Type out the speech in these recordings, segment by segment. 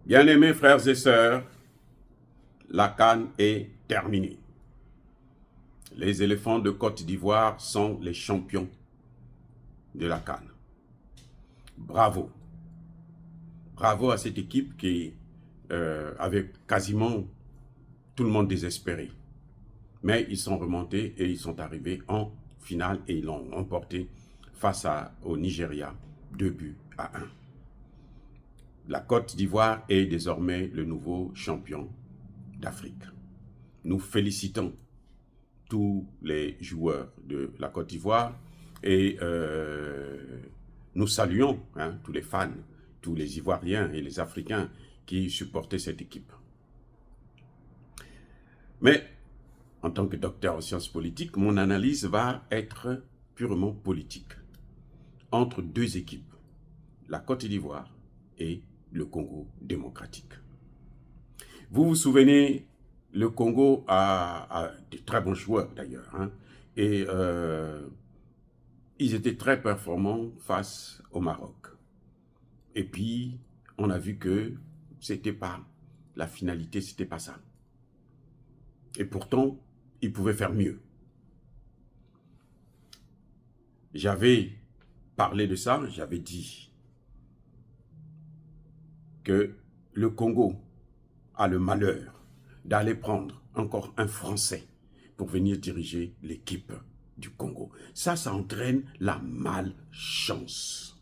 Bien-aimés frères et sœurs, la CAN est terminée. Les éléphants de Côte d'Ivoire sont les champions de la CAN. Bravo. Bravo à cette équipe qui avait quasiment tout le monde désespéré. Mais ils sont remontés et ils sont arrivés en finale et ils l'ont emporté face au Nigeria, 2-1. La Côte d'Ivoire est désormais le nouveau champion d'Afrique. Nous félicitons tous les joueurs de la Côte d'Ivoire et nous saluons tous les fans, tous les Ivoiriens et les Africains qui supportaient cette équipe. Mais en tant que docteur en sciences politiques, mon analyse va être purement politique entre deux équipes, la Côte d'Ivoire et le Congo démocratique. Vous vous souvenez, le Congo a de très bons joueurs d'ailleurs, et ils étaient très performants face au Maroc. Et puis, on a vu que c'était pas la finalité, c'était pas ça. Et pourtant, ils pouvaient faire mieux. J'avais parlé de ça, j'avais dit que le Congo a le malheur d'aller prendre encore un Français pour venir diriger l'équipe du Congo. Ça entraîne la malchance.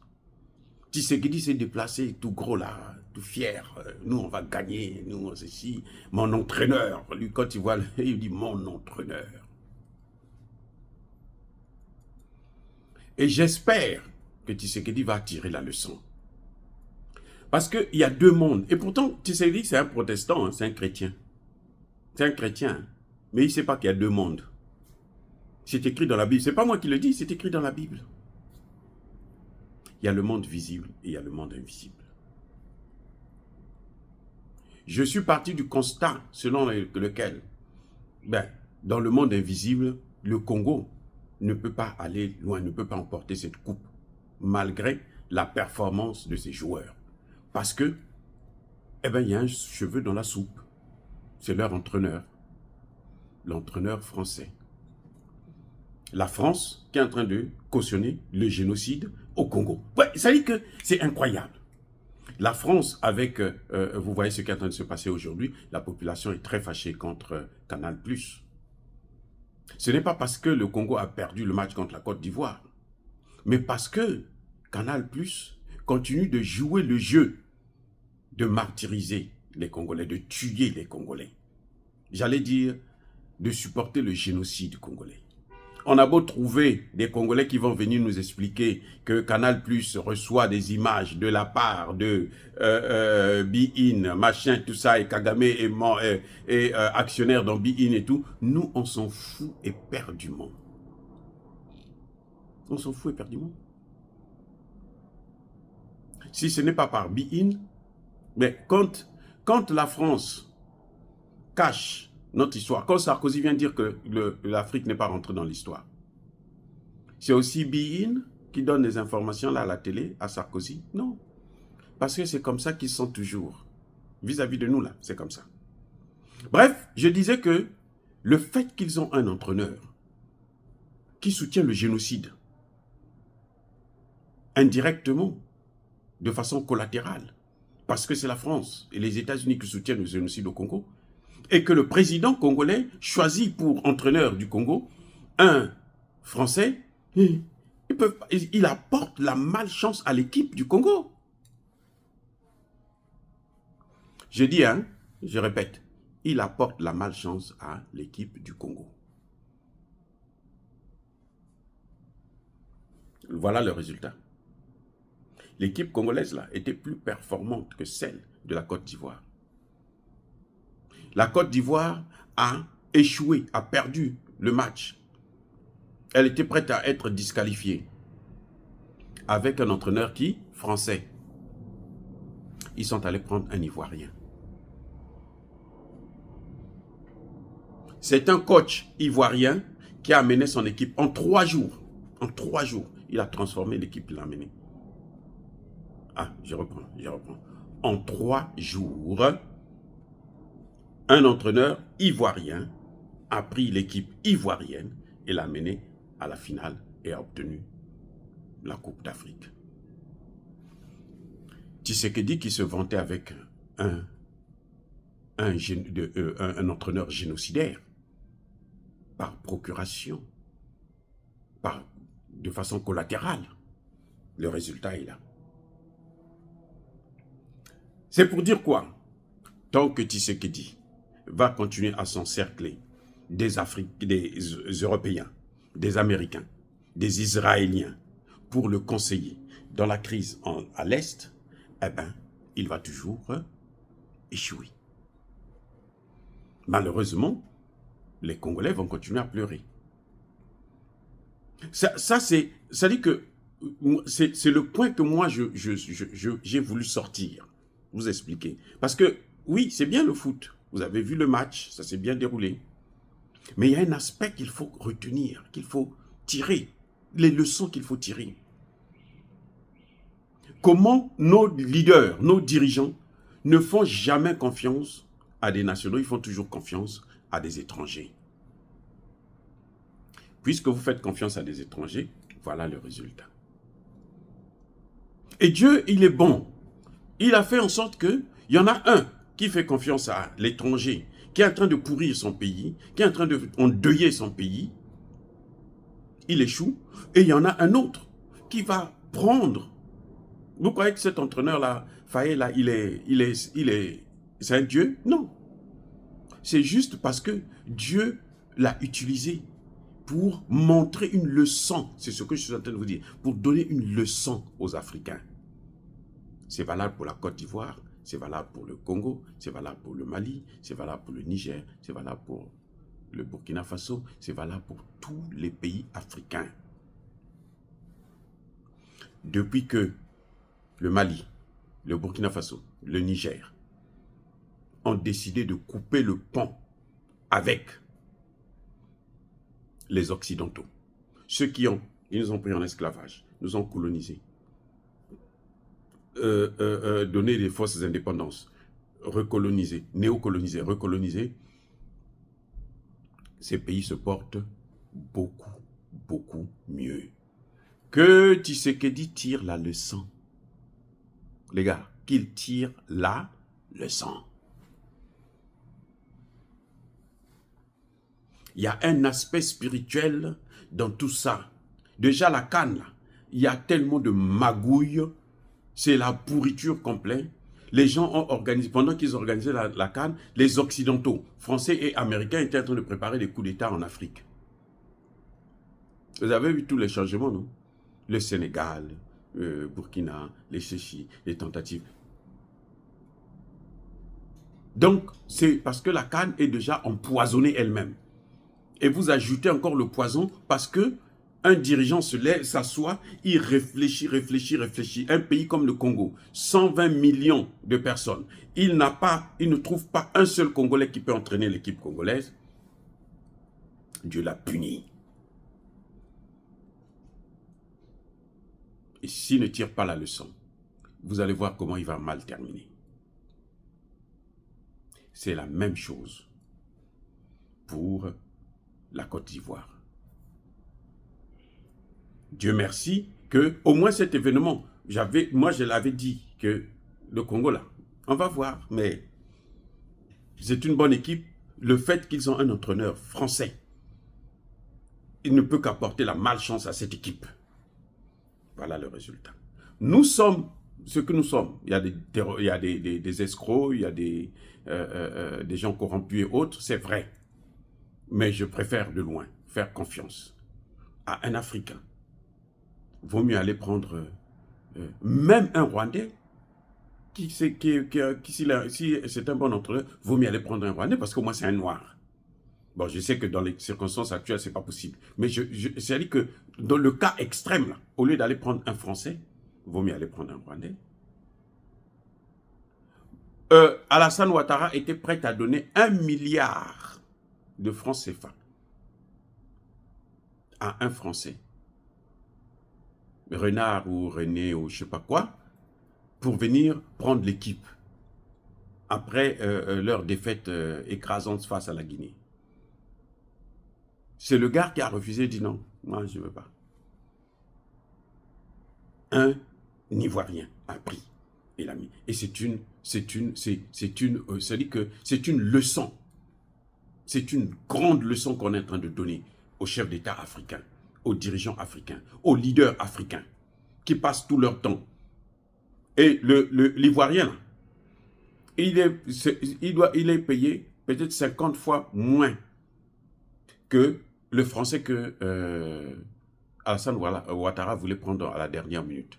Tshisekedi s'est déplacé tout gros là, tout fier. Nous, on va gagner, nous, ceci. Mon entraîneur, lui, quand il voit, il dit mon entraîneur. Et j'espère que Tshisekedi va tirer la leçon. Parce qu'il y a deux mondes. Et pourtant, Tshisekedi, c'est un protestant, c'est un chrétien. C'est un chrétien. Mais il ne sait pas qu'il y a deux mondes. C'est écrit dans la Bible. Ce n'est pas moi qui le dis, c'est écrit dans la Bible. Il y a le monde visible et il y a le monde invisible. Je suis parti du constat selon lequel, dans le monde invisible, le Congo ne peut pas aller loin, ne peut pas emporter cette coupe, malgré la performance de ses joueurs. Parce que, il y a un cheveu dans la soupe. C'est leur entraîneur, l'entraîneur français. La France qui est en train de cautionner le génocide au Congo. Ouais, ça dit que c'est incroyable. La France, avec, vous voyez ce qui est en train de se passer aujourd'hui, la population est très fâchée contre Canal+. Ce n'est pas parce que le Congo a perdu le match contre la Côte d'Ivoire, mais parce que Canal+ continue de jouer le jeu de martyriser les Congolais, de tuer les Congolais. J'allais dire de supporter le génocide congolais. On a beau trouver des Congolais qui vont venir nous expliquer que Canal+ reçoit des images de la part de Be-In, machin, tout ça, et Kagame est actionnaire dans Be-In et tout. Nous, on s'en fout éperdument. On s'en fout éperdument. Si ce n'est pas par Be-In, mais quand la France cache notre histoire, quand Sarkozy vient dire que l'Afrique n'est pas rentrée dans l'histoire, c'est aussi Be-In qui donne des informations là à la télé à Sarkozy? Non. Parce que c'est comme ça qu'ils sont toujours. Vis-à-vis de nous là, c'est comme ça. Bref, je disais que le fait qu'ils ont un entraîneur qui soutient le génocide, indirectement, de façon collatérale, parce que c'est la France et les États-Unis qui soutiennent le génocide au Congo, et que le président congolais choisit pour entraîneur du Congo un Français, il apporte la malchance à l'équipe du Congo. Je dis, je répète, il apporte la malchance à l'équipe du Congo. Voilà le résultat. L'équipe congolaise là était plus performante que celle de la Côte d'Ivoire. La Côte d'Ivoire a échoué, a perdu le match. Elle était prête à être disqualifiée. Avec un entraîneur qui, français. Ils sont allés prendre un Ivoirien. C'est un coach ivoirien qui a amené son équipe en 3 jours. En 3 jours, il a transformé l'équipe, il l'a amené. Ah, je reprends. en 3 jours, un entraîneur ivoirien a pris l'équipe ivoirienne et l'a menée à la finale et a obtenu la Coupe d'Afrique. Tshisekedi qui se vantait avec un entraîneur génocidaire, par procuration, de façon collatérale, le résultat est là. C'est pour dire quoi? Tant que Tshisekedi va continuer à s'encercler des Européens, des Américains, des Israéliens, pour le conseiller dans la crise à l'Est, eh bien, il va toujours échouer. Malheureusement, les Congolais vont continuer à pleurer. Ça dit que c'est le point que moi, j'ai voulu sortir, vous expliquer. Parce que, oui, c'est bien le foot. Vous avez vu le match, ça s'est bien déroulé. Mais il y a un aspect qu'il faut retenir, qu'il faut tirer, les leçons qu'il faut tirer. Comment nos leaders, nos dirigeants ne font jamais confiance à des nationaux, ils font toujours confiance à des étrangers. Puisque vous faites confiance à des étrangers, voilà le résultat. Et Dieu, il est bon. Il a fait en sorte qu'il y en a un qui fait confiance à l'étranger, qui est en train de pourrir son pays, qui est en train de endeuiller son pays. Il échoue. Et il y en a un autre qui va prendre. Vous croyez que cet entraîneur-là, Faye, là, c'est un Dieu? Non. C'est juste parce que Dieu l'a utilisé pour montrer une leçon. C'est ce que je suis en train de vous dire. Pour donner une leçon aux Africains. C'est valable pour la Côte d'Ivoire, c'est valable pour le Congo, c'est valable pour le Mali, c'est valable pour le Niger, c'est valable pour le Burkina Faso, c'est valable pour tous les pays africains. Depuis que le Mali, le Burkina Faso, le Niger ont décidé de couper le pont avec les Occidentaux, ceux ils nous ont pris en esclavage, nous ont colonisés, donné des fausses indépendances, recolonisés, néocolonisés, recolonisés, ces pays se portent beaucoup, beaucoup mieux. Que Tshisekedi tire la leçon. Les gars, qu'il tire la leçon. Il y a un aspect spirituel dans tout ça. Déjà la CAN, là, il y a tellement de magouilles, c'est la pourriture complète. Les gens ont organisé, pendant qu'ils organisaient la CAN, les Occidentaux, Français et Américains étaient en train de préparer des coups d'État en Afrique. Vous avez vu tous les changements, non? Le Sénégal, Burkina, les Chéchis, les tentatives. Donc, c'est parce que la CAN est déjà empoisonnée elle-même. Et vous ajoutez encore le poison parce que un dirigeant se lève, s'assoit, il réfléchit. Un pays comme le Congo, 120 millions de personnes. Il ne trouve pas un seul Congolais qui peut entraîner l'équipe congolaise. Dieu l'a puni. Et s'il ne tire pas la leçon, vous allez voir comment il va mal terminer. C'est la même chose pour la Côte d'Ivoire. Dieu merci que, au moins cet événement, moi je l'avais dit que le Congo là, on va voir, mais c'est une bonne équipe. Le fait qu'ils ont un entraîneur français, il ne peut qu'apporter la malchance à cette équipe. Voilà le résultat. Nous sommes ce que nous sommes. Il y a des escrocs, il y a des gens corrompus et autres, c'est vrai. Mais je préfère de loin faire confiance à un Africain. Vaut mieux aller prendre même un Rwandais, si c'est un bon entraîneur, vaut mieux aller prendre un Rwandais parce qu'au moins c'est un Noir. Bon, je sais que dans les circonstances actuelles, c'est pas possible. Mais c'est-à-dire que dans le cas extrême, là, au lieu d'aller prendre un Français, vaut mieux aller prendre un Rwandais. Alassane Ouattara était prêt à donner 1 milliard de francs CFA à un Français. Renard ou René ou je ne sais pas quoi, pour venir prendre l'équipe après leur défaite écrasante face à la Guinée. C'est le gars qui a refusé, dit non, moi je ne veux pas. Un Ivoirien a pris et l'a mis. Et c'est une leçon. C'est une grande leçon qu'on est en train de donner aux chefs d'État africains, aux dirigeants africains, aux leaders africains, qui passent tout leur temps. Et l'Ivoirien, il est payé peut-être 50 fois moins que le Français que Alassane Ouattara voulait prendre à la dernière minute.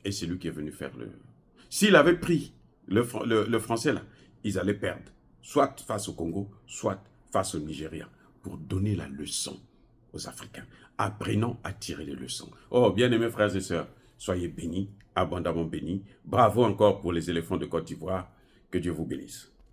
Et c'est lui qui est venu faire le... S'il avait pris le Français, là, ils allaient perdre, soit face au Congo, soit face au Nigeria, pour donner la leçon aux Africains. Apprenons à tirer les leçons. Oh, bien-aimés frères et sœurs, soyez bénis, abondamment bénis. Bravo encore pour les éléphants de Côte d'Ivoire. Que Dieu vous bénisse.